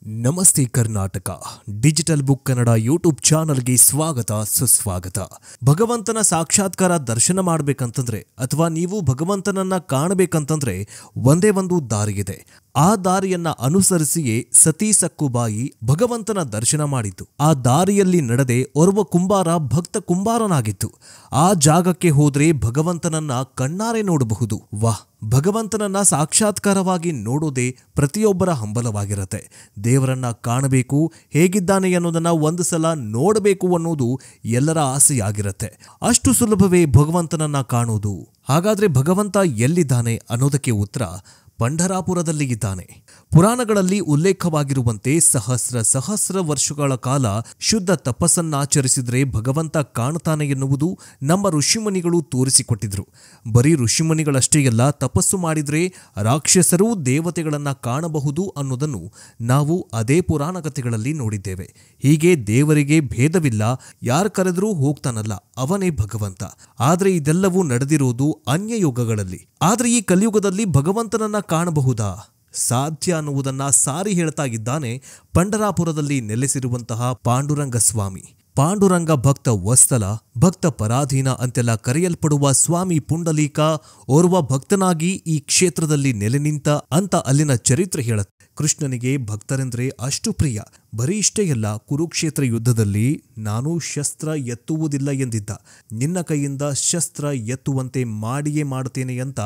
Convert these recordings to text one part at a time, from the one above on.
ನಮಸ್ತೆ Karnataka digital book Kannada YouTube ಚಾನಲ್ಗೆ ಸ್ವಾಗತ ಸುಸ್ವಾಗತ. ಭಗವಂತನ ಸಾಕ್ಷಾತ್ಕಾರ ದರ್ಶನ ಮಾಡಬೇಕಂತಂದ್ರೆ ಅಥವಾ ನೀವು ಭಗವಂತನನ್ನ ಕಾಣಬೇಕಂತಂದ್ರೆ ಒಂದೇ ಒಂದು ದಾರಿಯಿದೆ. ಆ ದಾರಿಯನ್ನ ಅನುಸರಿಸಿಯೇ ಸತಿ ಸಕ್ಕುಬಾಯಿ ಭಗವಂತನ ದರ್ಶನ ಮಾಡಿತು. ಆ ದಾರಿಯಲ್ಲಿ ನಡೆದೆ ಓರ್ವ ಕುಂಬಾರ ಭಕ್ತ ಕುಂಬಾರನಾಗಿತ್ತು. ಆ ಜಾಗಕ್ಕೆ ಹೋದ್ರೆ ಭಗವಂತನನ್ನ ಕಣ್ಣಾರೆ ನೋಡಬಹುದು. ವಾಹ್, ಭಗವಂತನನ್ನ ಸಾಕ್ಷಾತ್ಕಾರವಾಗಿ ನೋಡೋದೇ ಪ್ರತಿಯೊಬ್ಬರ ಹಂಬಲವಾಗಿರತ್ತೆ. ದೇವರನ್ನ ಕಾಣಬೇಕು, ಹೇಗಿದ್ದಾನೆ ಅನ್ನೋದನ್ನ ಒಂದು ಸಲ ನೋಡಬೇಕು ಅನ್ನೋದು ಎಲ್ಲರ ಆಸೆಯಾಗಿರತ್ತೆ. ಅಷ್ಟು ಸುಲಭವೇ ಭಗವಂತನನ್ನ ಕಾಣೋದು? ಹಾಗಾದ್ರೆ ಭಗವಂತ ಎಲ್ಲಿದ್ದಾನೆ ಅನ್ನೋದಕ್ಕೆ ಉತ್ತರ ಪಂಢರಾಪುರದಲ್ಲಿ ಇದ್ದಾನೆ. ಪುರಾಣಗಳಲ್ಲಿ ಉಲ್ಲೇಖವಾಗಿರುವಂತೆ ಸಹಸ್ರ ವರ್ಷಗಳ ಕಾಲ ಶುದ್ಧ ತಪಸ್ಸನ್ನಾಚರಿಸಿದ್ರೆ ಭಗವಂತ ಕಾಣುತ್ತಾನೆ ಎನ್ನುವುದು ನಮ್ಮ ಋಷಿಮುನಿಗಳು ತೋರಿಸಿಕೊಟ್ಟಿದ್ರು. ಬರೀ ಋಷಿಮುನಿಗಳಷ್ಟೇ ಅಲ್ಲ, ತಪಸ್ಸು ಮಾಡಿದ್ರೆ ರಾಕ್ಷಸರೂ ದೇವತೆಗಳನ್ನ ಕಾಣಬಹುದು ಅನ್ನೋದನ್ನು ನಾವು ಅದೇ ಪುರಾಣ ಕಥೆಗಳಲ್ಲಿ ನೋಡಿದ್ದೇವೆ. ಹೀಗೆ ದೇವರಿಗೆ ಭೇದವಿಲ್ಲ, ಯಾರು ಕರೆದರೂ ಹೋಗ್ತಾನಲ್ಲ, ಅವನೇ ಭಗವಂತ. ಆದ್ರೆ ಇದೆಲ್ಲವೂ ನಡೆದಿರೋದು ಅನ್ಯಯುಗಗಳಲ್ಲಿ. ಆದ್ರೆ ಈ ಕಲಿಯುಗದಲ್ಲಿ ಭಗವಂತನನ್ನ ಕಾಣಬಹುದಾ? ಸಾಧ್ಯ ಅನ್ನುವುದನ್ನ ಸಾರಿ ಹೇಳ್ತಾ ಇದ್ದಾನೆ ಪಂಢರಾಪುರದಲ್ಲಿ ನೆಲೆಸಿರುವಂತಹ ಪಾಂಡುರಂಗ ಸ್ವಾಮಿ. ಪಾಂಡುರಂಗ ಭಕ್ತ ವತ್ಸಲ, ಭಕ್ತ ಪರಾಧೀನ ಅಂತೆಲ್ಲ ಕರೆಯಲ್ಪಡುವ ಸ್ವಾಮಿ ಪುಂಡಲೀಕ ಓರ್ವ ಭಕ್ತನಾಗಿ ಈ ಕ್ಷೇತ್ರದಲ್ಲಿ ನೆಲೆ ನಿಂತ ಅಂತ ಅಲ್ಲಿನ ಚರಿತ್ರೆ ಹೇಳುತ್ತೆ. ಕೃಷ್ಣನಿಗೆ ಭಕ್ತರೆಂದ್ರೆ ಅಷ್ಟು ಪ್ರಿಯ. ಬರೀ ಇಷ್ಟೇ ಅಲ್ಲ, ಕುರುಕ್ಷೇತ್ರ ಯುದ್ಧದಲ್ಲಿ ನಾನು ಶಸ್ತ್ರ ಎತ್ತುವುದಿಲ್ಲ ಎಂದಿದ್ದ, ನಿನ್ನ ಕೈಯಿಂದ ಶಸ್ತ್ರ ಎತ್ತುವಂತೆ ಮಾಡಿಯೇ ಮಾಡುತ್ತೇನೆ ಅಂತ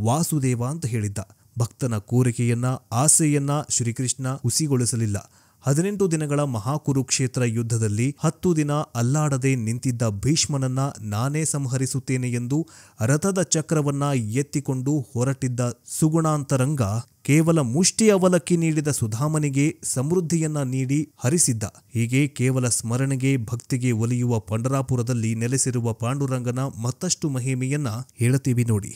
ವಾಸುದೇವ ಅಂತ ಹೇಳಿದ್ದ. ಭಕ್ತನ ಕೋರಿಕೆಯನ್ನ, ಆಸೆಯನ್ನ ಶ್ರೀಕೃಷ್ಣ ಹುಸಿಗೊಳಿಸಲಿಲ್ಲ. 18 ದಿನಗಳ ಮಹಾಕುರುಕ್ಷೇತ್ರ ಯುದ್ಧದಲ್ಲಿ 10 ದಿನ ಅಲ್ಲಾಡದೆ ನಿಂತಿದ್ದ ಭೀಷ್ಮನನ್ನ ನಾನೇ ಸಂಹರಿಸುತ್ತೇನೆ ಎಂದು ರಥದ ಚಕ್ರವನ್ನ ಎತ್ತಿಕೊಂಡು ಹೊರಟಿದ್ದ ಸುಗುಣಾಂತರಂಗ ಕೇವಲ ಮುಷ್ಟಿ ಅವಲಕ್ಕಿ ನೀಡಿದ ಸುಧಾಮನಿಗೆ ಸಮೃದ್ಧಿಯನ್ನ ನೀಡಿ ಹರಿಸಿದ್ದ. ಹೀಗೆ ಕೇವಲ ಸ್ಮರಣೆಗೆ, ಭಕ್ತಿಗೆ ಒಲಿಯುವ ಪಂಢರಾಪುರದಲ್ಲಿ ನೆಲೆಸಿರುವ ಪಾಂಡುರಂಗನ ಮತ್ತಷ್ಟು ಮಹಿಮೆಯನ್ನ ಹೇಳುತ್ತೀವಿ ನೋಡಿ.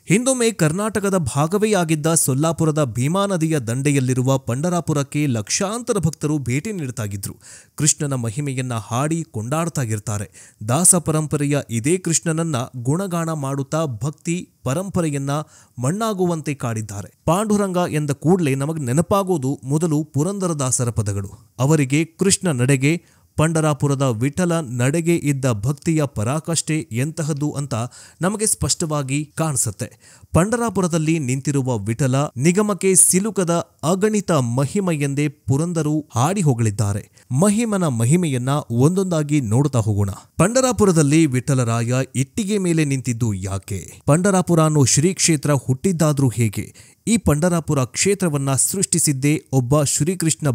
ಹಿಂದೊಮ್ಮೆ ಕರ್ನಾಟಕದ ಭಾಗವೇ ಆಗಿದ್ದ ಸೊಲ್ಲಾಪುರದ ಭೀಮಾ ನದಿಯ ದಂಡೆಯಲ್ಲಿರುವ ಪಂಢರಾಪುರಕ್ಕೆ ಲಕ್ಷಾಂತರ ಭಕ್ತರು ಭೇಟಿ ನೀಡುತ್ತಾಗಿದ್ರು. ಕೃಷ್ಣನ ಮಹಿಮೆಯನ್ನ ಹಾಡಿ ಕೊಂಡಾಡ್ತಾಗಿರ್ತಾರೆ. ದಾಸ ಪರಂಪರೆಯ ಇದೇ ಕೃಷ್ಣನನ್ನ ಗುಣಗಾನ ಮಾಡುತ್ತಾ ಭಕ್ತಿ ಪರಂಪರೆಯನ್ನ ಮಣ್ಣಾಗುವಂತೆ ಕಾಡಿದ್ದಾರೆ. ಪಾಂಡುರಂಗ ಎಂದ ಕೂಡಲೇ ನಮಗೆ ನೆನಪಾಗೋದು ಮೊದಲು ಪುರಂದರದಾಸರ ಪದಗಳು. ಅವರಿಗೆ ಕೃಷ್ಣ ನಡೆಗೆ, ಪಂಢರಾಪುರದ ವಿಠಲ ನಡೆಗೆ ಇದ್ದ ಭಕ್ತಿಯ ಪರಾಕಾಷ್ಠೆ ಎಂತಹದ್ದು ಅಂತ ನಮಗೆ ಸ್ಪಷ್ಟವಾಗಿ ಕಾಣಿಸುತ್ತೆ. ಪಂಢರಾಪುರದಲ್ಲಿ ನಿಂತಿರುವ ವಿಠಲ ನಿಗಮಕ್ಕೆ ಸಿಲುಕದ ಅಗಣಿತ ಮಹಿಮ ಎಂದೇ ಪುರಂದರು ಹಾಡಿ ಹೊಗಳಿದ್ದಾರೆ. ಮಹಿಮನ ಮಹಿಮೆಯನ್ನ ಒಂದೊಂದಾಗಿ ನೋಡುತ್ತಾ ಹೋಗೋಣ. ಪಂಢರಾಪುರದಲ್ಲಿ ವಿಠಲರಾಯ ಇಟ್ಟಿಗೆ ಮೇಲೆ ನಿಂತಿದ್ದು ಯಾಕೆ? ಪಂಢರಾಪುರ ಅನ್ನೋ ಶ್ರೀ ಕ್ಷೇತ್ರ ಹುಟ್ಟಿದ್ದಾದ್ರೂ ಹೇಗೆ? ಈ ಪಂಢರಾಪುರ ಕ್ಷೇತ್ರವನ್ನ ಸೃಷ್ಟಿಸಿದ್ದೇ ಒಬ್ಬ ಶ್ರೀಕೃಷ್ಣ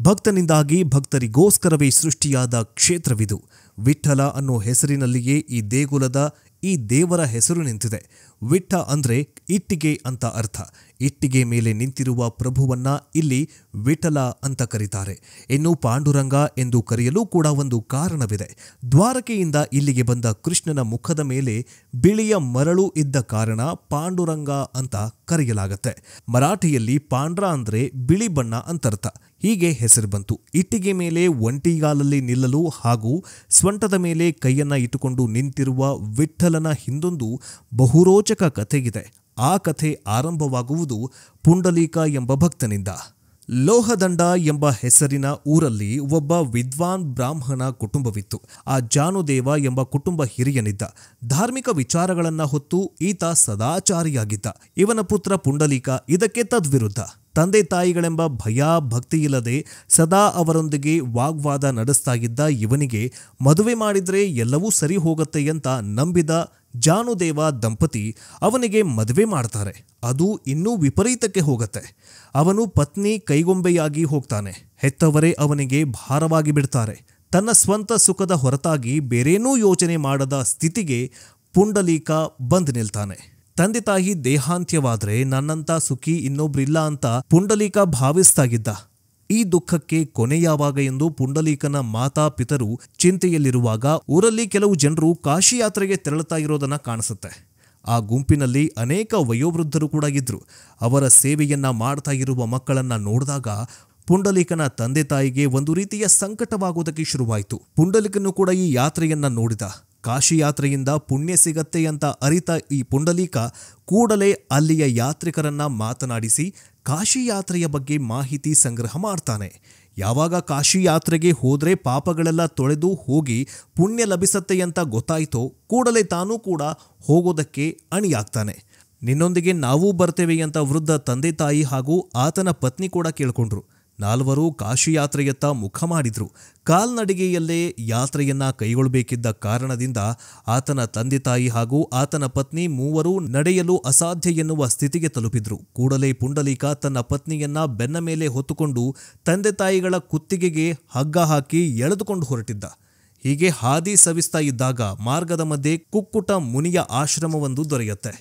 ಭಕ್ತನಿಂದಾಗಿ ಭಕ್ತರಿಗೋಸ್ಕರವೇ ಸೃಷ್ಟಿಯಾದ ಕ್ಷೇತ್ರವಿದು. ವಿಠಲ ಅನ್ನೋ ಹೆಸರಿನಲ್ಲಿಯೇ ಈ ದೇಗುಲದ, ಈ ದೇವರ ಹೆಸರು ನಿಂತಿದೆ. ವಿಠ ಅಂದ್ರೆ ಇಟ್ಟಿಗೆ ಅಂತ ಅರ್ಥ. ಇಟ್ಟಿಗೆ ಮೇಲೆ ನಿಂತಿರುವ ಪ್ರಭುವನ್ನ ಇಲ್ಲಿ ವಿಠಲ ಅಂತ ಕರೀತಾರೆ. ಇನ್ನು ಪಾಂಡುರಂಗ ಎಂದು ಕರೆಯಲು ಕೂಡ ಒಂದು ಕಾರಣವಿದೆ. ದ್ವಾರಕೆಯಿಂದ ಇಲ್ಲಿಗೆ ಬಂದ ಕೃಷ್ಣನ ಮುಖದ ಮೇಲೆ ಬಿಳಿಯ ಮರಳು ಇದ್ದ ಕಾರಣ ಪಾಂಡುರಂಗ ಅಂತ ಕರೆಯಲಾಗತ್ತೆ. ಮರಾಠಿಯಲ್ಲಿ ಪಾಂಡ್ರ ಅಂದ್ರೆ ಬಿಳಿ ಬಣ್ಣ ಅಂತರ್ಥ. ಹೀಗೆ ಹೆಸರು ಬಂತು. ಇಟ್ಟಿಗೆ ಮೇಲೆ ಒಂಟಿಗಾಲಲ್ಲಿ ನಿಲ್ಲಲು ಹಾಗೂ ಸ್ವಂಟದ ಮೇಲೆ ಕೈಯನ್ನ ಇಟ್ಟುಕೊಂಡು ನಿಂತಿರುವ ವಿಠಲನ ಹಿಂದೊಂದು ಬಹುರೋಚಕ ಕಥೆಗಿದೆ. ಆ ಕಥೆ ಆರಂಭವಾಗುವುದು ಪುಂಡಲೀಕ ಎಂಬ ಭಕ್ತನಿಂದ. ಲೋಹದಂಡ ಎಂಬ ಹೆಸರಿನ ಊರಲ್ಲಿ ಒಬ್ಬ ವಿದ್ವಾನ್ ಬ್ರಾಹ್ಮಣ ಕುಟುಂಬವಿತ್ತು. ಆ ಜಾನುದೇವ ಎಂಬ ಕುಟುಂಬ ಹಿರಿಯನಿದ್ದ. ಧಾರ್ಮಿಕ ವಿಚಾರಗಳನ್ನ ಹೊತ್ತು ಈತ ಸದಾಚಾರಿಯಾಗಿದ್ದ. ಇವನ ಪುತ್ರ ಪುಂಡಲೀಕ ಇದಕ್ಕೆ ತದ್ವಿರುದ್ಧ. ತಂದೆ ತಾಯಿಗಳೆಂಬ ಭಯ ಭಕ್ತಿಯಿಲ್ಲದೆ ಸದಾ ಅವರೊಂದಿಗೆ ವಾಗ್ವಾದ ನಡೆಸ್ತಾ ಇದ್ದ ಇವನಿಗೆ ಮದುವೆ ಮಾಡಿದ್ರೆ ಎಲ್ಲವೂ ಸರಿ ಹೋಗುತ್ತೆ ಅಂತ ನಂಬಿದ ಜಾನುದೇವ ದಂಪತಿ ಅವನಿಗೆ ಮದುವೆ ಮಾಡ್ತಾರೆ. ಅದು ಇನ್ನೂ ವಿಪರೀತಕ್ಕೆ ಹೋಗುತ್ತೆ. ಅವನು ಪತ್ನಿ ಕೈಗೊಂಬೆಯಾಗಿ ಹೋಗ್ತಾನೆ. ಹೆತ್ತವರೇ ಅವನಿಗೆ ಭಾರವಾಗಿ ಬಿಡ್ತಾರೆ. ತನ್ನ ಸ್ವಂತ ಸುಖದ ಹೊರತಾಗಿ ಬೇರೇನೂ ಯೋಚನೆ ಮಾಡದ ಸ್ಥಿತಿಗೆ ಪುಂಡಲೀಕ ಬಂದು ನಿಲ್ತಾನೆ. ತಂದೆ ತಾಯಿ ದೇಹಾಂತ್ಯವಾದ್ರೆ ನನ್ನಂತ ಸುಖಿ ಇನ್ನೊಬ್ರಿಲ್ಲ ಅಂತ ಪುಂಡಲೀಕ ಭಾವಿಸ್ತಾಗಿದ್ದ. ಈ ದುಃಖಕ್ಕೆ ಕೊನೆ ಯಾವಾಗ ಎಂದು ಪುಂಡಲೀಕನ ಮಾತಾ ಪಿತರು ಚಿಂತೆಯಲ್ಲಿರುವಾಗ ಊರಲ್ಲಿ ಕೆಲವು ಜನರು ಕಾಶಿ ಯಾತ್ರೆಗೆ ತೆರಳುತ್ತಾ ಇರೋದನ್ನ ಕಾಣಿಸುತ್ತೆ. ಆ ಗುಂಪಿನಲ್ಲಿ ಅನೇಕ ವಯೋವೃದ್ಧರು ಕೂಡ ಇದ್ರು. ಅವರ ಸೇವೆಯನ್ನ ಮಾಡ್ತಾ ಇರುವ ಮಕ್ಕಳನ್ನ ನೋಡಿದಾಗ ಪುಂಡಲೀಕನ ತಂದೆ ತಾಯಿಗೆ ಒಂದು ರೀತಿಯ ಸಂಕಟವಾಗುವುದಕ್ಕೆ ಶುರುವಾಯಿತು. ಪುಂಡಲೀಕನು ಕೂಡ ಈ ಯಾತ್ರೆಯನ್ನ ನೋಡಿದ. ಕಾಶಿ ಯಾತ್ರೆಯಿಂದ ಪುಣ್ಯ ಸಿಗತ್ತೆ ಅಂತ ಅರಿತ ಈ ಪುಂಡಲೀಕ ಕೂಡಲೇ ಅಲ್ಲಿಯ ಯಾತ್ರಿಕರನ್ನ ಮಾತನಾಡಿಸಿ ಕಾಶಿ ಯಾತ್ರೆಯ ಬಗ್ಗೆ ಮಾಹಿತಿ ಸಂಗ್ರಹ ಮಾಡ್ತಾನೆ. ಯಾವಾಗ ಕಾಶಿ ಯಾತ್ರೆಗೆ ಹೋದ್ರೆ ಪಾಪಗಳೆಲ್ಲ ತೊಳೆದು ಹೋಗಿ ಪುಣ್ಯ ಲಭಿಸತ್ತೆ ಅಂತ ಗೊತ್ತಾಯ್ತೋ ಕೂಡಲೇ ತಾನೂ ಕೂಡ ಹೋಗೋದಕ್ಕೆ ಅಣಿಯಾಗ್ತಾನೆ. ನಿನ್ನೊಂದಿಗೆ ನಾವೂ ಬರ್ತೇವೆ ಅಂತ ವೃದ್ಧ ತಂದೆ ತಾಯಿ ಹಾಗೂ ಆತನ ಪತ್ನಿ ಕೂಡ ಕೇಳ್ಕೊಂಡ್ರು. ನಾಲ್ವರು ಕಾಶಿ ಯಾತ್ರೆಯತ್ತ ಮುಖ ಮಾಡಿದ್ರು. ಕಾಲ್ನಡಿಗೆಯಲ್ಲೇ ಯಾತ್ರೆಯನ್ನ ಕೈಗೊಳ್ಳಬೇಕಿದ್ದ ಕಾರಣದಿಂದ ಆತನ ತಂದೆ ತಾಯಿ ಹಾಗೂ ಆತನ ಪತ್ನಿ ಮೂವರು ನಡೆಯಲು ಅಸಾಧ್ಯ ಎನ್ನುವ ಸ್ಥಿತಿಗೆ ತಲುಪಿದ್ರು. ಕೂಡಲೇ ಪುಂಡಲೀಕ ತನ್ನ ಪತ್ನಿಯನ್ನ ಬೆನ್ನ ಮೇಲೆ ಹೊತ್ತುಕೊಂಡು ತಂದೆ ತಾಯಿಗಳ ಕುತ್ತಿಗೆಗೆ ಹಗ್ಗ ಹಾಕಿ ಎಳೆದುಕೊಂಡು ಹೊರಟಿದ್ದ. ಹೀಗೆ ಹಾದಿ ಸವಿಸ್ತಾ ಇದ್ದಾಗ ಮಾರ್ಗದ ಮಧ್ಯೆ ಕುಕ್ಕುಟ ಮುನಿಯ ಆಶ್ರಮವೊಂದು ದೊರೆಯುತ್ತೆ.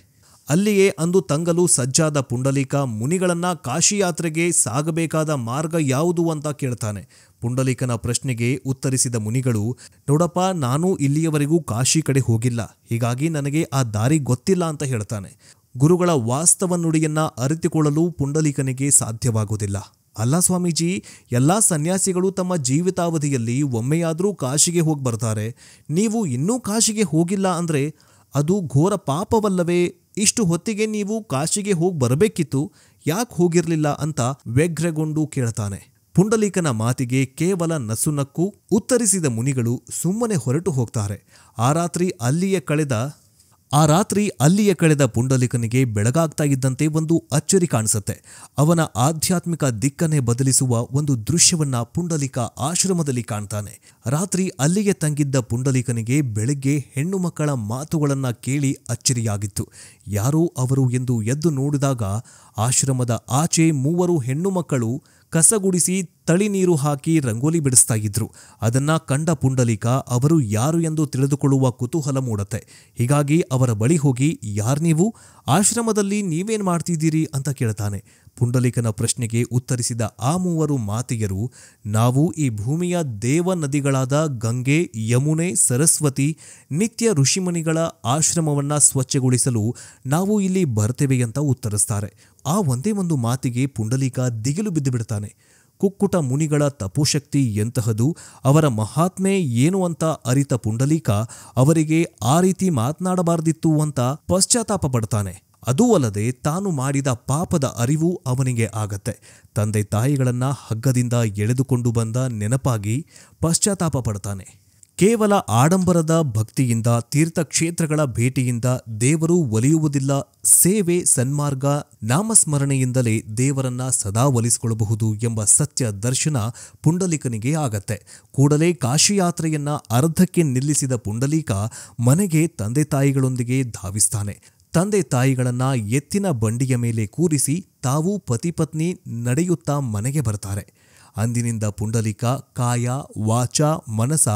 ಅಲ್ಲಿಯೇ ಅಂದು ತಂಗಲು ಸಜ್ಜಾದ ಪುಂಡಲೀಕ ಮುನಿಗಳನ್ನ ಕಾಶಿ ಯಾತ್ರೆಗೆ ಸಾಗಬೇಕಾದ ಮಾರ್ಗ ಯಾವುದು ಅಂತ ಕೇಳ್ತಾನೆ. ಪುಂಡಲೀಕನ ಪ್ರಶ್ನೆಗೆ ಉತ್ತರಿಸಿದ ಮುನಿಗಳು, ನೋಡಪ್ಪ, ನಾನು ಇಲ್ಲಿಯವರೆಗೂ ಕಾಶಿ ಕಡೆ ಹೋಗಿಲ್ಲ, ಹೀಗಾಗಿ ನನಗೆ ಆ ದಾರಿ ಗೊತ್ತಿಲ್ಲ ಅಂತ ಹೇಳ್ತಾನೆ. ಗುರುಗಳ ವಾಸ್ತವ ನುಡಿಯನ್ನ ಅರಿತುಕೊಳ್ಳಲು ಪುಂಡಲೀಕನಿಗೆ ಸಾಧ್ಯವಾಗುವುದಿಲ್ಲ. ಅಲ್ಲ ಸ್ವಾಮೀಜಿ, ಎಲ್ಲ ಸನ್ಯಾಸಿಗಳು ತಮ್ಮ ಜೀವಿತಾವಧಿಯಲ್ಲಿ ಒಮ್ಮೆಯಾದರೂ ಕಾಶಿಗೆ ಹೋಗಿ ಬರ್ತಾರೆ. ನೀವು ಇನ್ನೂ ಕಾಶಿಗೆ ಹೋಗಿಲ್ಲ ಅಂದ್ರೆ ಅದು ಘೋರ ಪಾಪವಲ್ಲವೇ? ಇಷ್ಟು ಹೊತ್ತಿಗೆ ನೀವು ಕಾಶಿಗೆ ಹೋಗಿ ಬರಬೇಕಿತ್ತು, ಯಾಕೆ ಹೋಗಿರಲಿಲ್ಲ ಅಂತ ವ್ಯಗ್ರಗೊಂಡು ಕೇಳ್ತಾನೆ. ಪುಂಡಲೀಕನ ಮಾತಿಗೆ ಕೇವಲ ನಸುನಕ್ಕು ಉತ್ತರಿಸಿದ ಮುನಿಗಳು ಸುಮ್ಮನೆ ಹೊರಟು ಹೋಗ್ತಾರೆ. ಆ ರಾತ್ರಿ ಅಲ್ಲಿಯೇ ಕಳೆದ ಪುಂಡಲೀಕನಿಗೆ ಬೆಳಗಾಗ್ತಾ ಇದ್ದಂತೆ ಒಂದು ಅಚ್ಚರಿ ಕಾಣಿಸುತ್ತೆ. ಅವನ ಆಧ್ಯಾತ್ಮಿಕ ದಿಕ್ಕನ್ನೇ ಬದಲಿಸುವ ಒಂದು ದೃಶ್ಯವನ್ನ ಪುಂಡಲೀಕ ಆಶ್ರಮದಲ್ಲಿ ಕಾಣ್ತಾನೆ. ರಾತ್ರಿ ಅಲ್ಲಿಗೆ ತಂಗಿದ್ದ ಪುಂಡಲೀಕನಿಗೆ ಬೆಳಗ್ಗೆ ಹೆಣ್ಣು ಮಕ್ಕಳ ಮಾತುಗಳನ್ನ ಕೇಳಿ ಅಚ್ಚರಿಯಾಗಿತ್ತು. ಯಾರೋ ಅವರು ಎಂದು ಎದ್ದು ನೋಡಿದಾಗ ಆಶ್ರಮದ ಆಚೆ ಮೂವರು ಹೆಣ್ಣು ಮಕ್ಕಳು ಕಸಗುಡಿಸಿ ತಳಿ ನೀರು ಹಾಕಿ ರಂಗೋಲಿ ಬಿಡಿಸ್ತಾ ಇದ್ರು. ಅದನ್ನ ಕಂಡ ಪುಂಡಲೀಕ ಅವರು ಯಾರು ಎಂದು ತಿಳಿದುಕೊಳ್ಳುವ ಕುತೂಹಲ ಮೂಡತ್ತೆ. ಹೀಗಾಗಿ ಅವರ ಬಳಿ ಹೋಗಿ, ಯಾರ್ ನೀವು? ಆಶ್ರಮದಲ್ಲಿ ನೀವೇನ್ ಮಾಡ್ತಿದ್ದೀರಿ ಅಂತ ಕೇಳ್ತಾನೆ. ಪುಂಡಲೀಕನ ಪ್ರಶ್ನೆಗೆ ಉತ್ತರಿಸಿದ ಆ ಮೂವರು ಮಾತೆಯರು, ನಾವು ಈ ಭೂಮಿಯ ದೇವ ನದಿಗಳಾದ ಗಂಗೆ, ಯಮುನೆ, ಸರಸ್ವತಿ, ನಿತ್ಯ ಋಷಿಮುನಿಗಳ ಆಶ್ರಮವನ್ನ ಸ್ವಚ್ಛಗೊಳಿಸಲು ನಾವು ಇಲ್ಲಿ ಬರ್ತೇವೆ ಅಂತ ಉತ್ತರಿಸ್ತಾರೆ. ಆ ಒಂದೇ ಒಂದು ಮಾತಿಗೆ ಪುಂಡಲೀಕ ದಿಗಿಲು ಬಿದ್ದು ಬಿಡ್ತಾನೆ. ಕುಕ್ಕುಟ ಮುನಿಗಳ ತಪೋಶಕ್ತಿ ಎಂತಹದು, ಅವರ ಮಹಾತ್ಮೆ ಏನು ಅಂತ ಅರಿತ ಪುಂಡಲೀಕ ಅವರಿಗೆ ಆ ರೀತಿ ಮಾತನಾಡಬಾರ್ದಿತ್ತು ಅಂತ ಪಶ್ಚಾತ್ತಾಪ ಪಡ್ತಾನೆ. ಅದೂ ಅಲ್ಲದೆ ತಾನು ಮಾಡಿದ ಪಾಪದ ಅರಿವು ಅವನಿಗೆ ಆಗತ್ತೆ. ತಂದೆ ತಾಯಿಗಳನ್ನ ಹಗ್ಗದಿಂದ ಎಳೆದುಕೊಂಡು ಬಂದ ನೆನಪಾಗಿ ಪಶ್ಚಾತ್ತಾಪ ಪಡ್ತಾನೆ. ಕೇವಲ ಆಡಂಬರದ ಭಕ್ತಿಯಿಂದ, ತೀರ್ಥಕ್ಷೇತ್ರಗಳ ಭೇಟಿಯಿಂದ ದೇವರು ಒಲಿಯುವುದಿಲ್ಲ. ಸೇವೆ, ಸನ್ಮಾರ್ಗ, ನಾಮಸ್ಮರಣೆಯಿಂದಲೇ ದೇವರನ್ನ ಸದಾ ಒಲಿಸಿಕೊಳ್ಳಬಹುದು ಎಂಬ ಸತ್ಯ ದರ್ಶನ ಪುಂಡಲೀಕನಿಗೆ ಆಗತ್ತೆ. ಕೂಡಲೇ ಕಾಶಿ ಯಾತ್ರೆಯನ್ನ ಅರ್ಧಕ್ಕೆ ನಿಲ್ಲಿಸಿದ ಪುಂಡಲೀಕ ಮನೆಗೆ ತಂದೆ ತಾಯಿಗಳೊಂದಿಗೆ ಧಾವಿಸ್ತಾನೆ. ತಂದೆ ತಾಯಿಗಳನ್ನ ಎತ್ತಿನ ಬಂಡಿಯ ಮೇಲೆ ಕೂರಿಸಿ ತಾವು ಪತಿ ಪತ್ನಿ ನಡೆಯುತ್ತಾ ಮನೆಗೆ ಬರ್ತಾರೆ. ಅಂದಿನಿಂದ ಪುಂಡಲೀಕ ಕಾಯ, ವಾಚ, ಮನಸ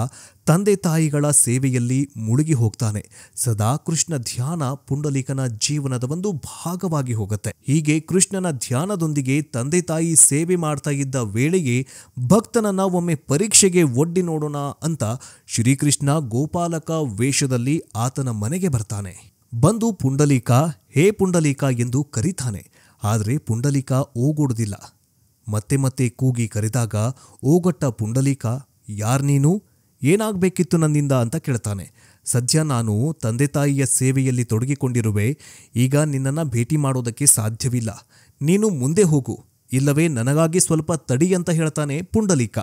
ತಂದೆ ತಾಯಿಗಳ ಸೇವೆಯಲ್ಲಿ ಮುಳುಗಿ ಹೋಗ್ತಾನೆ. ಸದಾ ಕೃಷ್ಣ ಧ್ಯಾನ ಪುಂಡಲೀಕನ ಜೀವನದ ಒಂದು ಭಾಗವಾಗಿ ಹೋಗುತ್ತೆ. ಹೀಗೆ ಕೃಷ್ಣನ ಧ್ಯಾನದೊಂದಿಗೆ ತಂದೆ ತಾಯಿ ಸೇವೆ ಮಾಡ್ತಾ ಇದ್ದ ವೇಳೆಗೆ ಭಕ್ತನನ್ನ ಒಮ್ಮೆ ಪರೀಕ್ಷೆಗೆ ಒಡ್ಡಿ ನೋಡೋಣ ಅಂತ ಶ್ರೀಕೃಷ್ಣ ಗೋಪಾಲಕ ವೇಷದಲ್ಲಿ ಆತನ ಮನೆಗೆ ಬರ್ತಾನೆ. ಬಂದು ಪುಂಡಲೀಕ, ಹೇ ಪುಂಡಲೀಕ ಎಂದು ಕರೀತಾನೆ. ಆದರೆ ಪುಂಡಲೀಕ ಓಗೊಡುವುದಿಲ್ಲ. ಮತ್ತೆ ಮತ್ತೆ ಕೂಗಿ ಕರೆದಾಗ ಓಗೊಟ್ಟ ಪುಂಡಲೀಕ, ಯಾರ್ ನೀನು? ಏನಾಗಬೇಕಿತ್ತು ನನ್ನಿಂದ ಅಂತ ಕೇಳ್ತಾನೆ. ಸದ್ಯ ನಾನು ತಂದೆ ತಾಯಿಯ ಸೇವೆಯಲ್ಲಿ ತೊಡಗಿಕೊಂಡಿರುವೆ, ಈಗ ನಿನ್ನನ್ನು ಭೇಟಿ ಮಾಡೋದಕ್ಕೆ ಸಾಧ್ಯವಿಲ್ಲ. ನೀನು ಮುಂದೆ ಹೋಗು, ಇಲ್ಲವೇ ನನಗಾಗಿ ಸ್ವಲ್ಪ ತಡಿ ಅಂತ ಹೇಳ್ತಾನೆ ಪುಂಡಲೀಕ.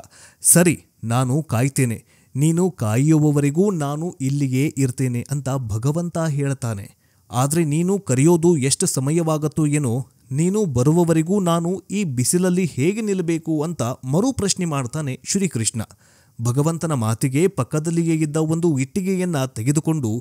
ಸರಿ, ನಾನು ಕಾಯ್ತೇನೆ, ನೀನು ಕಾಯುವವರೆಗೂ ನಾನು ಇಲ್ಲಿಯೇ ಇರ್ತೇನೆ ಅಂತ ಭಗವಂತ ಹೇಳ್ತಾನೆ. ಆದರೆ ನೀನು ಕರೆಯೋದು ಎಷ್ಟು ಸಮಯವಾಗತ್ತೋ ಏನೋ, ನೀನು ಬರುವವರೆಗೂ ನಾನು ಈ ಬಿಸಿಲಲ್ಲಿ ಹೇಗೆ ನಿಲ್ಲಬೇಕು ಅಂತ ಮರು ಪ್ರಶ್ನೆ ಮಾಡ್ತಾನೆ ಶ್ರೀಕೃಷ್ಣ. ಭಗವಂತನ ಮಾತಿಗೆ ಪಕ್ಕದಲ್ಲಿಯೇ ಇದ್ದ ಒಂದು ಇಟ್ಟಿಗೆಯನ್ನ ತೆಗೆದುಕೊಂಡು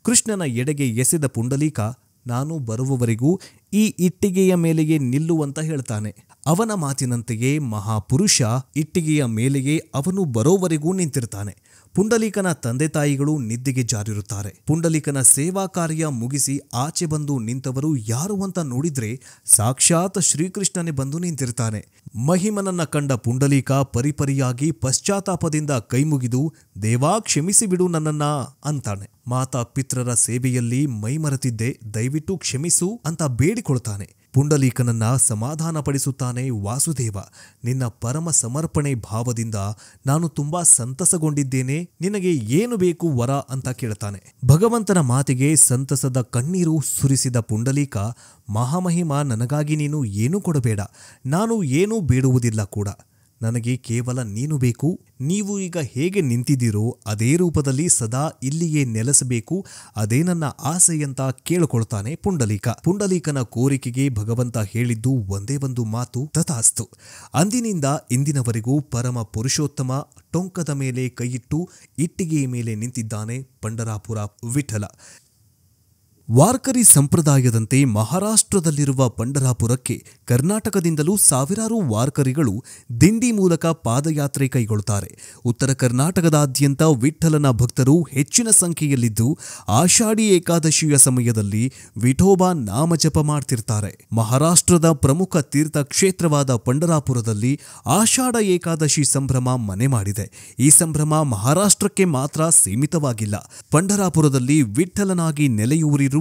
ಕೃಷ್ಣನ ಎಡೆಗೆ ಎಸೆದ ಪುಂಡಲೀಕ, ನಾನು ಬರುವವರೆಗೂ ಈ ಇಟ್ಟಿಗೆಯ ಮೇಲೆಯೇ ನಿಲ್ಲುವಂತ ಹೇಳ್ತಾನೆ. ಅವನ ಮಾತಿನಂತೆಯೇ ಮಹಾಪುರುಷ ಇಟ್ಟಿಗೆಯ ಮೇಲೆಯೇ ಅವನು ಬರೋವರೆಗೂ ನಿಂತಿರ್ತಾನೆ. ಪುಂಡಲೀಕನ ತಂದೆ ತಾಯಿಗಳು ನಿದ್ದೆಗೆ ಜಾರಿರುತ್ತಾರೆ. ಪುಂಡಲೀಕನ ಸೇವಾ ಕಾರ್ಯ ಮುಗಿಸಿ ಆಚೆ ಬಂದು ನಿಂತವರು ಯಾರು ಅಂತ ನೋಡಿದ್ರೆ ಸಾಕ್ಷಾತ್ ಶ್ರೀಕೃಷ್ಣನೇ ಬಂದು ನಿಂತಿರ್ತಾನೆ. ಮಹಿಮನನ್ನ ಕಂಡ ಪುಂಡಲೀಕ ಪರಿಪರಿಯಾಗಿ ಪಶ್ಚಾತ್ತಾಪದಿಂದ ಕೈಮುಗಿದು, ದೇವಾ ಕ್ಷಮಿಸಿ ಬಿಡು ನನ್ನನ್ನ ಅಂತಾನೆ. ಮಾತಾ ಪಿತ್ರರ ಸೇವೆಯಲ್ಲಿ ಮೈಮರೆತಿದ್ದೆ, ದಯವಿಟ್ಟು ಕ್ಷಮಿಸು ಅಂತ ಬೇಡಿಕೊಳ್ತಾನೆ. ಪುಂಡಲೀಕನನ್ನ ಸಮಾಧಾನಪಡಿಸುತ್ತಾನೆ ವಾಸುದೇವ. ನಿನ್ನ ಪರಮ ಸಮರ್ಪಣೆ ಭಾವದಿಂದ ನಾನು ತುಂಬಾ ಸಂತಸಗೊಂಡಿದ್ದೇನೆ. ನಿನಗೆ ಏನು ಬೇಕು ವರ ಅಂತ ಕೇಳ್ತಾನೆ. ಭಗವಂತನ ಮಾತಿಗೆ ಸಂತಸದ ಕಣ್ಣೀರು ಸುರಿಸಿದ ಪುಂಡಲೀಕ, ಮಹಾಮಹಿಮ, ನನಗಾಗಿ ನೀನು ಏನೂ ಕೊಡಬೇಡ, ನಾನು ಏನೂ ಬೇಡುವುದಿಲ್ಲ ಕೂಡ. ನನಗೆ ಕೇವಲ ನೀನು ಬೇಕು. ನೀವು ಈಗ ಹೇಗೆ ನಿಂತಿದ್ದೀರೋ ಅದೇ ರೂಪದಲ್ಲಿ ಸದಾ ಇಲ್ಲಿಯೇ ನೆಲೆಸಬೇಕು, ಅದೇ ನನ್ನ ಆಸೆಯಂತ ಕೇಳಿಕೊಳ್ತಾನೆ ಪುಂಡಲೀಕ. ಪುಂಡಲೀಕನ ಕೋರಿಕೆಗೆ ಭಗವಂತ ಹೇಳಿದ್ದು ಒಂದೇ ಒಂದು ಮಾತು, ತಥಾಸ್ತು. ಅಂದಿನಿಂದ ಇಂದಿನವರೆಗೂ ಪರಮ ಪುರುಷೋತ್ತಮ ಟೊಂಕದ ಮೇಲೆ ಕೈಯಿಟ್ಟು ಇಟ್ಟಿಗೆಯ ಮೇಲೆ ನಿಂತಿದ್ದಾನೆ ಪಂಡರಾಪುರ ವಿಠಲ. ವಾರ್ಕರಿ ಸಂಪ್ರದಾಯದಂತೆ ಮಹಾರಾಷ್ಟ್ರದಲ್ಲಿರುವ ಪಂಡರಾಪುರಕ್ಕೆ ಕರ್ನಾಟಕದಿಂದಲೂ ಸಾವಿರಾರು ವಾರ್ಕರಿಗಳು ದಿಂಡಿ ಮೂಲಕ ಪಾದಯಾತ್ರೆ ಕೈಗೊಳ್ಳುತ್ತಾರೆ. ಉತ್ತರ ಕರ್ನಾಟಕದಾದ್ಯಂತ ವಿಠ್ಠಲನ ಭಕ್ತರು ಹೆಚ್ಚಿನ ಸಂಖ್ಯೆಯಲ್ಲಿದ್ದು ಆಷಾಢಿ ಏಕಾದಶಿಯ ಸಮಯದಲ್ಲಿ ವಿಠೋಬಾ ನಾಮಜಪ ಮಾಡ್ತಿರ್ತಾರೆ. ಮಹಾರಾಷ್ಟ್ರದ ಪ್ರಮುಖ ತೀರ್ಥ ಕ್ಷೇತ್ರವಾದ ಪಂಡರಾಪುರದಲ್ಲಿ ಆಷಾಢ ಏಕಾದಶಿ ಸಂಭ್ರಮ ಮನೆ ಮಾಡಿದೆ. ಈ ಸಂಭ್ರಮ ಮಹಾರಾಷ್ಟ್ರಕ್ಕೆ ಮಾತ್ರ ಸೀಮಿತವಾಗಿಲ್ಲ. ಪಂಡರಾಪುರದಲ್ಲಿ ವಿಠ್ಠಲನಾಗಿ ನೆಲೆಯೂರಿರುವ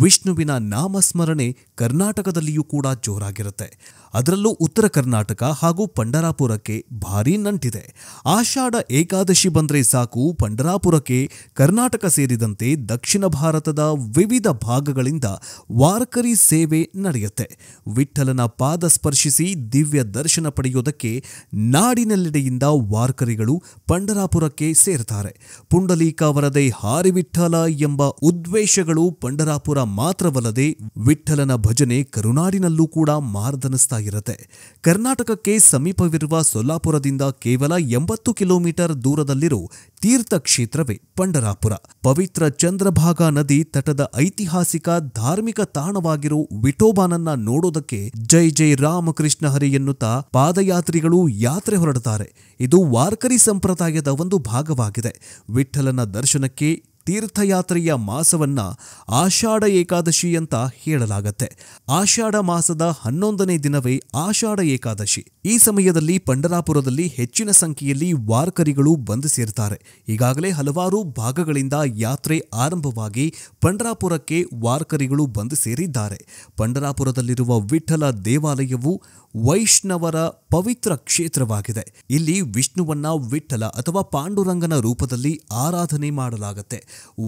ವಿಷ್ಣುವಿನ ನಾಮಸ್ಮರಣೆ ಕರ್ನಾಟಕದಲ್ಲಿಯೂ ಕೂಡ ಜೋರಾಗಿರುತ್ತೆ. ಅದರಲ್ಲೂ ಉತ್ತರ ಕರ್ನಾಟಕ ಹಾಗೂ ಪಂಡರಾಪುರಕ್ಕೆ ಭಾರೀ ನಂಟಿದೆ. ಆಷಾಢ ಏಕಾದಶಿ ಬಂದ್ರೆ ಸಾಕು, ಪಂಡರಾಪುರಕ್ಕೆ ಕರ್ನಾಟಕ ಸೇರಿದಂತೆ ದಕ್ಷಿಣ ಭಾರತದ ವಿವಿಧ ಭಾಗಗಳಿಂದ ವಾರ್ಕರಿ ಸೇವೆ ನಡೆಯುತ್ತೆ. ವಿಠ್ಠಲನ ಪಾದ ಸ್ಪರ್ಶಿಸಿ ದಿವ್ಯ ದರ್ಶನ ಪಡೆಯೋದಕ್ಕೆ ನಾಡಿನೆಲ್ಲೆಡೆಯಿಂದ ವಾರ್ಕರಿಗಳು ಪಂಡರಾಪುರಕ್ಕೆ ಸೇರ್ತಾರೆ. ಪುಂಡಲೀಕ ವರದೆ ಹಾರಿ ವಿಠ್ಠಲ ಎಂಬ ಉದ್ವೇಷಗಳು ಪಂಡರಾಪುರ ಮಾತ್ರವಲ್ಲದೆ ವಿಠ್ಠಲನ ಭಜನೆ ಕರುನಾಡಿನಲ್ಲೂ ಕೂಡ ಮಾರ್ದನಿಸ್ತಾ ಇರುತ್ತೆ. ಕರ್ನಾಟಕಕ್ಕೆ ಸಮೀಪವಿರುವ ಸೊಲ್ಲಾಪುರದಿಂದ ಕೇವಲ 80 ಕಿಲೋಮೀಟರ್ ದೂರದಲ್ಲಿರೋ ತೀರ್ಥ ಕ್ಷೇತ್ರವೇ ಪಂಡರಾಪುರ. ಪವಿತ್ರ ಚಂದ್ರಭಾಗಾ ನದಿ ತಟದ ಐತಿಹಾಸಿಕ ಧಾರ್ಮಿಕ ತಾಣವಾಗಿರೋ ವಿಠೋಬಾನನ್ನ ನೋಡೋದಕ್ಕೆ ಜೈ ಜೈ ರಾಮಕೃಷ್ಣ ಹರಿ ಎನ್ನುತ್ತಾ ಪಾದಯಾತ್ರಿಗಳು ಯಾತ್ರೆ ಹೊರಡುತ್ತಾರೆ. ಇದು ವಾರ್ಕರಿ ಸಂಪ್ರದಾಯದ ಒಂದು ಭಾಗವಾಗಿದೆ. ವಿಠ್ಠಲನ ದರ್ಶನಕ್ಕೆ ತೀರ್ಥಯಾತ್ರೆಯ ಮಾಸವನ್ನ ಆಷಾಢ ಏಕಾದಶಿ ಅಂತ ಹೇಳಲಾಗತ್ತೆ. ಆಷಾಢ ಮಾಸದ 11ನೇ ದಿನವೇ ಆಷಾಢ ಏಕಾದಶಿ. ಈ ಸಮಯದಲ್ಲಿ ಪಂಡರಾಪುರದಲ್ಲಿ ಹೆಚ್ಚಿನ ಸಂಖ್ಯೆಯಲ್ಲಿ ವಾರ್ಕರಿಗಳು ಬಂದು ಸೇರ್ತಾರೆ. ಈಗಾಗಲೇ ಹಲವಾರು ಭಾಗಗಳಿಂದ ಯಾತ್ರೆ ಆರಂಭವಾಗಿ ಪಂಡರಾಪುರಕ್ಕೆ ವಾರ್ಕರಿಗಳು ಬಂದು ಸೇರಿದ್ದಾರೆ. ಪಂಡರಾಪುರದಲ್ಲಿರುವ ವಿಠ್ಠಲ ದೇವಾಲಯವು ವೈಷ್ಣವರ ಪವಿತ್ರ ಕ್ಷೇತ್ರವಾಗಿದೆ. ಇಲ್ಲಿ ವಿಷ್ಣುವನ್ನ ವಿಠ್ಠಲ ಅಥವಾ ಪಾಂಡುರಂಗನ ರೂಪದಲ್ಲಿ ಆರಾಧನೆ ಮಾಡಲಾಗುತ್ತೆ.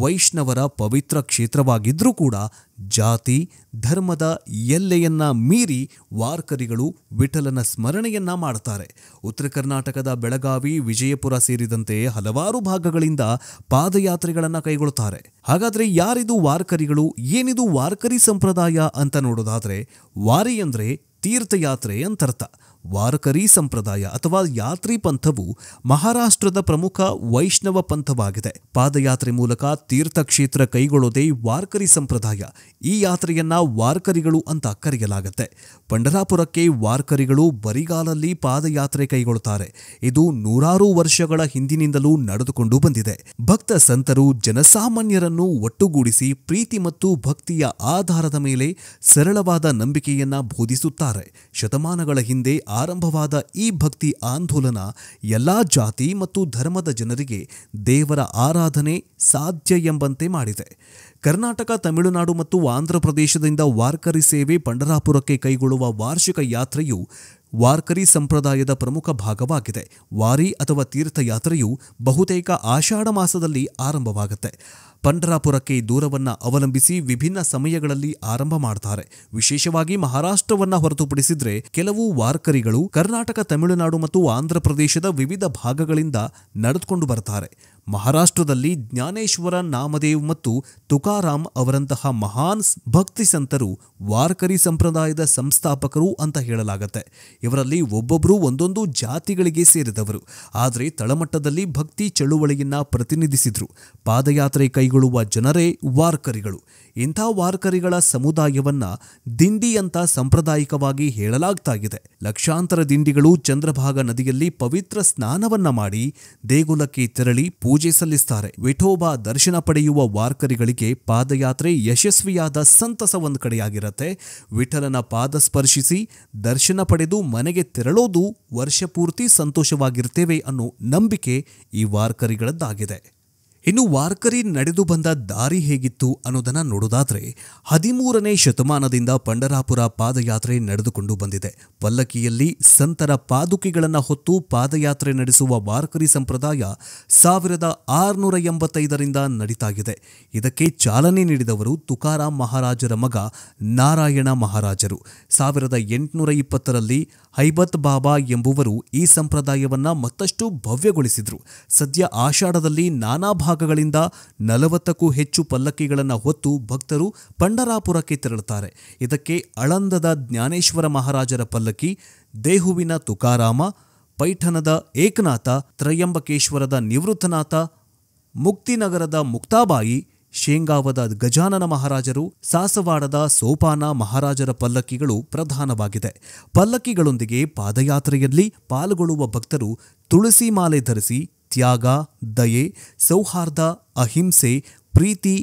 ವೈಷ್ಣವರ ಪವಿತ್ರ ಕ್ಷೇತ್ರವಾಗಿದ್ರೂ ಕೂಡ ಜಾತಿ ಧರ್ಮದ ಎಲ್ಲೆಯನ್ನ ಮೀರಿ ವಾರ್ಕರಿಗಳು ವಿಠಲನ ಸ್ಮರಣೆಯನ್ನ ಮಾಡುತ್ತಾರೆ. ಉತ್ತರ ಕರ್ನಾಟಕದ ಬೆಳಗಾವಿ, ವಿಜಯಪುರ ಸೇರಿದಂತೆ ಹಲವಾರು ಭಾಗಗಳಿಂದ ಪಾದಯಾತ್ರೆಗಳನ್ನು ಕೈಗೊಳ್ಳುತ್ತಾರೆ. ಹಾಗಾದ್ರೆ ಯಾರಿದು ವಾರ್ಕರಿಗಳು? ಏನಿದು ವಾರ್ಕರಿ ಸಂಪ್ರದಾಯ ಅಂತ ನೋಡೋದಾದ್ರೆ, ವಾರಿ ಅಂದ್ರೆ ತೀರ್ಥಯಾತ್ರೆ ಅಂತರ್ಥ. ವಾರಕರಿ ಸಂಪ್ರದಾಯ ಅಥವಾ ಯಾತ್ರಿ ಪಂಥವು ಮಹಾರಾಷ್ಟ್ರದ ಪ್ರಮುಖ ವೈಷ್ಣವ ಪಂಥವಾಗಿದೆ. ಪಾದಯಾತ್ರೆ ಮೂಲಕ ತೀರ್ಥಕ್ಷೇತ್ರ ಕೈಗೊಳ್ಳೋದೇ ವಾರ್ಕರಿ ಸಂಪ್ರದಾಯ. ಈ ಯಾತ್ರೆಯನ್ನ ವಾರ್ಕರಿಗಳು ಅಂತ ಕರೆಯಲಾಗುತ್ತೆ. ಪಂಡರಾಪುರಕ್ಕೆ ವಾರ್ಕರಿಗಳು ಬರಿಗಾಲಲ್ಲಿ ಪಾದಯಾತ್ರೆ ಕೈಗೊಳ್ಳುತ್ತಾರೆ. ಇದು ನೂರಾರು ವರ್ಷಗಳ ಹಿಂದಿನಿಂದಲೂ ನಡೆದುಕೊಂಡು ಬಂದಿದೆ. ಭಕ್ತ ಸಂತರು ಜನಸಾಮಾನ್ಯರನ್ನು ಒಟ್ಟುಗೂಡಿಸಿ ಪ್ರೀತಿ ಮತ್ತು ಭಕ್ತಿಯ ಆಧಾರದ ಮೇಲೆ ಸರಳವಾದ ನಂಬಿಕೆಯನ್ನ ಬೋಧಿಸುತ್ತಾರೆ. ಶತಮಾನಗಳ ಹಿಂದೆ ಆರಂಭವಾದ ಈ ಭಕ್ತಿ ಆಂದೋಲನ ಎಲ್ಲಾ ಜಾತಿ ಮತ್ತು ಧರ್ಮದ ಜನರಿಗೆ ದೇವರ ಆರಾಧನೆ ಸಾಧ್ಯ ಎಂಬಂತೆ ಮಾಡಿದೆ. ಕರ್ನಾಟಕ, ತಮಿಳುನಾಡು ಮತ್ತು ಆಂಧ್ರಪ್ರದೇಶದಿಂದ ವಾರ್ಕರಿ ಸೇವೆ ಪಂಡರಾಪುರಕ್ಕೆ ಕೈಗೊಳ್ಳುವ ವಾರ್ಷಿಕ ಯಾತ್ರೆಯು ವಾರ್ಕರಿ ಸಂಪ್ರದಾಯದ ಪ್ರಮುಖ ಭಾಗವಾಗಿದೆ. ವಾರಿ ಅಥವಾ ತೀರ್ಥಯಾತ್ರೆಯು ಬಹುತೇಕ ಆಷಾಢ ಮಾಸದಲ್ಲಿ ಆರಂಭವಾಗುತ್ತೆ. ಪಂಡರಾಪುರಕ್ಕೆ ದೂರವನ್ನ ಅವಲಂಬಿಸಿ ವಿಭಿನ್ನ ಸಮಯಗಳಲ್ಲಿ ಆರಂಭ ಮಾಡ್ತಾರೆ. ವಿಶೇಷವಾಗಿ ಮಹಾರಾಷ್ಟ್ರವನ್ನ ಹೊರತುಪಡಿಸಿದ್ರೆ ಕೆಲವು ವಾರ್ಕರಿಗಳು ಕರ್ನಾಟಕ, ತಮಿಳುನಾಡು ಮತ್ತು ಆಂಧ್ರಪ್ರದೇಶದ ವಿವಿಧ ಭಾಗಗಳಿಂದ ನಡೆದುಕೊಂಡು ಬರ್ತಾರೆ. ಮಹಾರಾಷ್ಟ್ರದಲ್ಲಿ ಜ್ಞಾನೇಶ್ವರ, ನಾಮದೇವ್ ಮತ್ತು ತುಕಾರಾಮ್ ಅವರಂತಹ ಮಹಾನ್ ಭಕ್ತಿ ಸಂತರು ವಾರ್ಕರಿ ಸಂಪ್ರದಾಯದ ಸಂಸ್ಥಾಪಕರು ಅಂತ ಹೇಳಲಾಗತ್ತೆ. ಇವರಲ್ಲಿ ಒಬ್ಬೊಬ್ಬರು ಒಂದೊಂದು ಜಾತಿಗಳಿಗೆ ಸೇರಿದವರು, ಆದರೆ ತಳಮಟ್ಟದಲ್ಲಿ ಭಕ್ತಿ ಚಳುವಳಿಯನ್ನ ಪ್ರತಿನಿಧಿಸಿದ್ರು. ಪಾದಯಾತ್ರೆ ಕೈಗೊಳ್ಳುವ ಜನರೇ ವಾರ್ಕರಿಗಳು. ಇಂಥ ವಾರ್ಕರಿಗಳ ಸಮುದಾಯವನ್ನ ದಿಂಡಿ ಅಂತ ಸಾಂಪ್ರದಾಯಿಕವಾಗಿ ಹೇಳಲಾಗ್ತಾ ಇದೆ. ಲಕ್ಷಾಂತರ ದಿಂಡಿಗಳು ಚಂದ್ರಭಾಗ ನದಿಯಲ್ಲಿ ಪವಿತ್ರ ಸ್ನಾನವನ್ನ ಮಾಡಿ ದೇಗುಲಕ್ಕೆ ತೆರಳಿ ಪೂಜೆ ಸಲ್ಲಿಸ್ತಾರೆ. ವಿಠೋಬಾ ದರ್ಶನ ಪಡೆಯುವ ವಾರ್ಕರಿಗಳಿಗೆ ಪಾದಯಾತ್ರೆ ಯಶಸ್ವಿಯಾದ ಸಂತಸ ಒಂದು ಕಡೆಯಾಗಿರುತ್ತೆ. ವಿಠಲನ ಪಾದ ಸ್ಪರ್ಶಿಸಿ ದರ್ಶನ ಪಡೆದು ಮನೆಗೆ ತೆರಳೋದು ವರ್ಷಪೂರ್ತಿ ಸಂತೋಷವಾಗಿರ್ತೇವೆ ಅನ್ನೋ ನಂಬಿಕೆ ಈ ವಾರ್ಕರಿಗಳದ್ದಾಗಿದೆ. ಇನ್ನು ವಾರ್ಕರಿ ನಡೆದು ಬಂದ ದಾರಿ ಹೇಗಿತ್ತು ಅನ್ನೋದನ್ನ ನೋಡೋದಾದ್ರೆ 13ನೇ ಶತಮಾನದಿಂದ ಪಂಢರಾಪುರ ಪಾದಯಾತ್ರೆ ನಡೆದುಕೊಂಡು ಬಂದಿದೆ. ಪಲ್ಲಕ್ಕಿಯಲ್ಲಿ ಸಂತರ ಪಾದುಕೆಗಳನ್ನು ಹೊತ್ತು ಪಾದಯಾತ್ರೆ ನಡೆಸುವ ವಾರ್ಕರಿ ಸಂಪ್ರದಾಯ 1685ರಿಂದ ನಡೀತಾ ಇದೆ. ಇದಕ್ಕೆ ಚಾಲನೆ ನೀಡಿದವರು ತುಕಾರಾಮ್ ಮಹಾರಾಜರ ಮಗ ನಾರಾಯಣ ಮಹಾರಾಜರು. 1820ರಲ್ಲಿ ಹೈಬತ್ ಬಾಬಾ ಎಂಬುವರು ಈ ಸಂಪ್ರದಾಯವನ್ನ ಮತ್ತಷ್ಟು ಭವ್ಯಗೊಳಿಸಿದ್ರು. ಸದ್ಯ ಆಷಾಢದಲ್ಲಿ ನಾನಾ ಭಾಗಗಳಿಂದ 40ಕ್ಕೂ ಹೆಚ್ಚು ಪಲ್ಲಕ್ಕಿಗಳನ್ನು ಹೊತ್ತು ಭಕ್ತರು ಪಂಢರಾಪುರಕ್ಕೆ ತೆರಳುತ್ತಾರೆ. ಇದಕ್ಕೆ ಅಳಂದದ ಜ್ಞಾನೇಶ್ವರ ಮಹಾರಾಜರ ಪಲ್ಲಕ್ಕಿ, ದೇಹುವಿನ ತುಕಾರಾಮ, ಪೈಠಣದ ಏಕನಾಥ, ತ್ರಯಂಬಕೇಶ್ವರದ ನಿವೃತ್ತನಾಥ, ಮುಕ್ತಿನಗರದ ಮುಕ್ತಾಬಾಯಿ, ಶೇಂಗಾವದ ಗಜಾನನ ಮಹಾರಾಜರು, ಸಾಸವಾಡದ ಸೋಪಾನ ಮಹಾರಾಜರ ಪಲ್ಲಕ್ಕಿಗಳು ಪ್ರಧಾನವಾಗಿದೆ. ಪಲ್ಲಕ್ಕಿಗಳೊಂದಿಗೆ ಪಾದಯಾತ್ರೆಯಲ್ಲಿ ಪಾಲ್ಗೊಳ್ಳುವ ಭಕ್ತರು ತುಳಸಿ ಮಾಲೆ ಧರಿಸಿ ತ್ಯಾಗ, ದಯೆ, ಸೌಹಾರ್ದ, ಅಹಿಂಸೆ, ಪ್ರೀತಿ,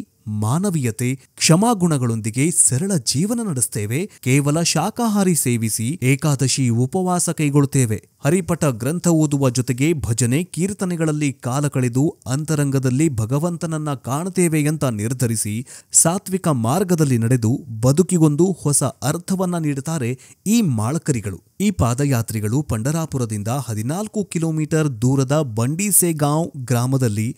ಮಾನವೀಯತೆ, ಕ್ಷಮಾಗುಣಗಳೊಂದಿಗೆ ಸರಳ ಜೀವನ ನಡೆಸುತ್ತೇವೆ. ಕೇವಲ ಶಾಕಾಹಾರಿ ಸೇವಿಸಿ ಏಕಾದಶಿ ಉಪವಾಸ ಕೈಗೊಳ್ಳುತ್ತೇವೆ. ಹರಿಪಟ ಗ್ರಂಥ ಓದುವ ಜೊತೆಗೆ ಭಜನೆ, ಕೀರ್ತನೆಗಳಲ್ಲಿ ಕಾಲ ಕಳೆದು ಅಂತರಂಗದಲ್ಲಿ ಭಗವಂತನನ್ನ ಕಾಣುತ್ತೇವೆ ಅಂತ ನಿರ್ಧರಿಸಿ ಸಾತ್ವಿಕ ಮಾರ್ಗದಲ್ಲಿ ನಡೆದು ಬದುಕಿಗೊಂದು ಹೊಸ ಅರ್ಥವನ್ನ ನೀಡುತ್ತಾರೆ ಈ ಮಾಳಕರಿಗಳು. ಈ ಪಾದಯಾತ್ರಿಗಳು ಪಂಢರಾಪುರದಿಂದ 14 ಕಿಲೋಮೀಟರ್ ದೂರದ ಬಂಡೀಸೆಗಾಂವ್ ಗ್ರಾಮದಲ್ಲಿ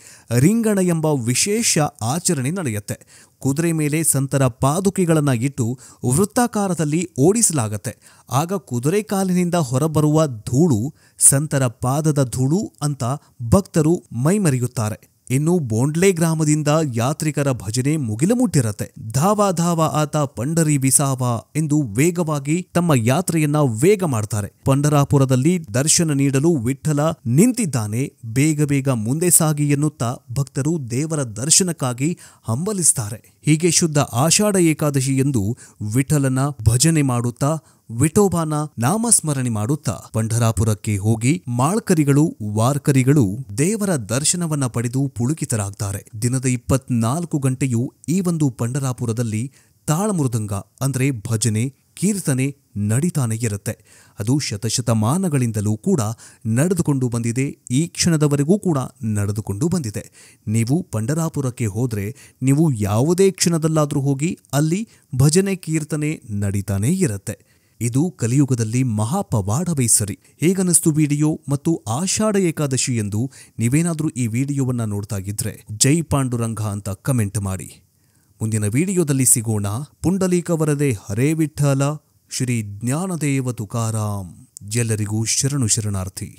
ರಿಂಗಣ ಎಂಬ ವಿಶೇಷ ಆಚರಣೆ ನಡೆಯುತ್ತೆ. ಕುದುರೆ ಮೇಲೆ ಸಂತರ ಪಾದುಕೆಗಳನ್ನು ಇಟ್ಟು ವೃತ್ತಾಕಾರದಲ್ಲಿ ಓಡಿಸಲಾಗತ್ತೆ. ಆಗ ಕುದುರೆ ಕಾಲಿನಿಂದ ಹೊರಬರುವ ಧೂಳು ಸಂತರ ಪಾದದ ಧೂಳು ಅಂತ ಭಕ್ತರು ಮೈಮರೆಯುತ್ತಾರೆ. ಇನ್ನು ಬೋಂಡ್ಲೆ ಗ್ರಾಮದಿಂದ ಯಾತ್ರಿಕರ ಭಜನೆ ಮುಗಿಲು ಮುಟ್ಟಿರತ್ತೆ. ಧಾವ ಧಾವ ಆತ ಪಂಡರಿ ವಿಸಾವ ಎಂದು ವೇಗವಾಗಿ ತಮ್ಮ ಯಾತ್ರೆಯನ್ನ ವೇಗ ಮಾಡ್ತಾರೆ. ಪಂಢರಾಪುರದಲ್ಲಿ ದರ್ಶನ ನೀಡಲು ವಿಠ್ಠಲ ನಿಂತಿದ್ದಾನೆ, ಬೇಗ ಬೇಗ ಮುಂದೆ ಸಾಗಿ ಎನ್ನುತ್ತಾ ಭಕ್ತರು ದೇವರ ದರ್ಶನಕ್ಕಾಗಿ ಹಂಬಲಿಸ್ತಾರೆ. ಹೀಗೆ ಶುದ್ಧ ಆಷಾಢ ಏಕಾದಶಿ ಎಂದು ವಿಠ್ಠಲನ ಭಜನೆ ಮಾಡುತ್ತಾ ವಿಠೋಬಾನ ನಾಮಸ್ಮರಣೆ ಮಾಡುತ್ತಾ ಪಂಢರಾಪುರಕ್ಕೆ ಹೋಗಿ ಮಾಳ್ಕರಿಗಳು, ವಾರ್ಕರಿಗಳು ದೇವರ ದರ್ಶನವನ್ನ ಪಡೆದು ಪುಳುಕಿತರಾಗ್ತಾರೆ. ದಿನದ 24 ಗಂಟೆಯೂ ಈ ಒಂದು ಪಂಢರಾಪುರದಲ್ಲಿ ತಾಳಮೃದಂಗ ಅಂದ್ರೆ ಭಜನೆ, ಕೀರ್ತನೆ ನಡೀತಾನೆ ಇರುತ್ತೆ. ಅದು ಶತಶತಮಾನಗಳಿಂದಲೂ ಕೂಡ ನಡೆದುಕೊಂಡು ಬಂದಿದೆ. ಈ ಕ್ಷಣದವರೆಗೂ ಕೂಡ ನಡೆದುಕೊಂಡು ಬಂದಿದೆ. ನೀವು ಪಂಢರಾಪುರಕ್ಕೆ ಹೋದ್ರೆ ನೀವು ಯಾವುದೇ ಕ್ಷಣದಲ್ಲಾದರೂ ಹೋಗಿ ಅಲ್ಲಿ ಭಜನೆ, ಕೀರ್ತನೆ ನಡೀತಾನೆ ಇರುತ್ತೆ. ಇದು ಕಲಿಯುಗದಲ್ಲಿ ಮಹಾಪವಾಡವೇ ಸರಿ. ಹೇಗನಿಸ್ತು ವಿಡಿಯೋ ಮತ್ತು ಆಷಾಢ ಏಕಾದಶಿ ಎಂದು ನೀವೇನಾದರೂ ಈ ವಿಡಿಯೋವನ್ನ ನೋಡ್ತಾ ಇದ್ರೆ ಜೈ ಪಾಂಡುರಂಗ ಅಂತ ಕಮೆಂಟ್ ಮಾಡಿ. ಮುಂದಿನ ವಿಡಿಯೋದಲ್ಲಿ ಸಿಗೋಣ. ಪುಂಡಲೀಕವರದೆ ಹರೇ ವಿಠ್ಠಲ, ಶ್ರೀ ಜ್ಞಾನದೇವ ತುಕಾರಾಮ್. ಎಲ್ಲರಿಗೂ ಶರಣು ಶರಣಾರ್ಥಿ.